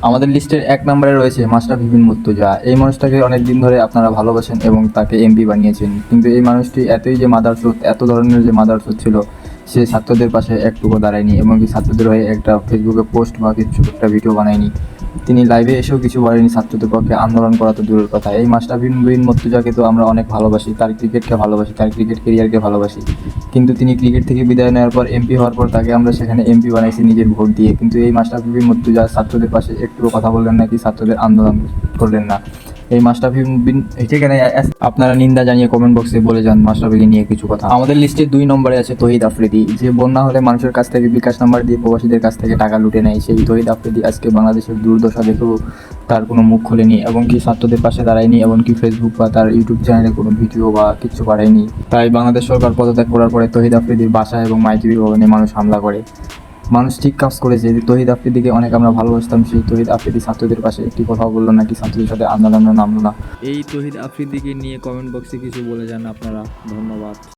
আমাদের লিস্টের 1 নম্বরে রয়েছে মাশরাফি বিন মুর্তজা। এই মানুষটাকে অনেক দিন ধরে আপনারা ভালোবাসেন এবং তাকে এমপি বানিয়েছেন, কিন্তু এই মানুষটি এতই যে মাদারচোদ, এত ধরনের যে মাদারচোদ ছিল, সে ছাত্রদের পাশে একটুকু দাঁড়ায়নি এবং কি ছাত্রদের হয়ে একটা ফেসবুকে পোস্ট বা কিছু একটা ভিডিও বানায়নি। তিনি লাইভে এসেও কিছু বলেনি ছাত্রদের পক্ষে, আন্দোলন করা তো দূরের কথা। এই মাশরাফি বিন মুর্তজাকে তো আমরা অনেক ভালোবাসি, তার ক্রিকেটকে ভালোবাসি, তার ক্রিকেট কেরিয়ারকে ভালোবাসি, কিন্তু তিনি ক্রিকেট থেকে বিদায় নেওয়ার পর এমপি হওয়ার পর তাকে আমরা সেখানে এমপি বানাইছি নিজের ভোট দিয়ে। কিন্তু এই মাশরাফি বিন মুর্তজা ছাত্রদের পাশে একটুও কথা বললেন না, কি ছাত্রদের আন্দোলন করলেন না। এই মাশরাফি বিন সেখানে আপনারা নিন্দা জানিয়ে কমেন্ট বক্সে বলে যান মাশরাফিকে নিয়ে কিছু কথা। আমাদের লিস্টে 2 নম্বরে আছে তহিদ আফ্রিদি, যে বন্যা হলে মানুষের কাছ থেকে বিকাশ নাম্বার দিয়ে প্রবাসীদের কাছ থেকে টাকা লুটে নেয়। সেই তহিদ আফ্রিদি আজকে বাংলাদেশের দুর্দশা দেখেও তার কোনো মুখ খোলেনি এবং কি ছাত্রদের পাশে দাঁড়ায়নি, এমনকি ফেসবুক বা তার ইউটিউব চ্যানেলে কোনো ভিডিও বা কিছু পাঠায়নি। তাই বাংলাদেশ সরকার পদত্যাগ করার পরে তহিদ আফ্রিদির বাসা এবং মাইকিবি ভবনে মানুষ হামলা করে। মানুষ ঠিক কাজ করেছে, যে তহিদ আফ্রিদিকে অনেক আমরা ভালোবাসতাম, সেই তহিদ আফ্রিদি ছাত্রদের পাশে একটি কথাও বললো না, কি ছাত্রদের সাথে আন্দোলনে নামলো না। এই তহিদ আফ্রিদিকে নিয়ে কমেন্ট বক্সে কিছু বলে যান আপনারা। ধন্যবাদ।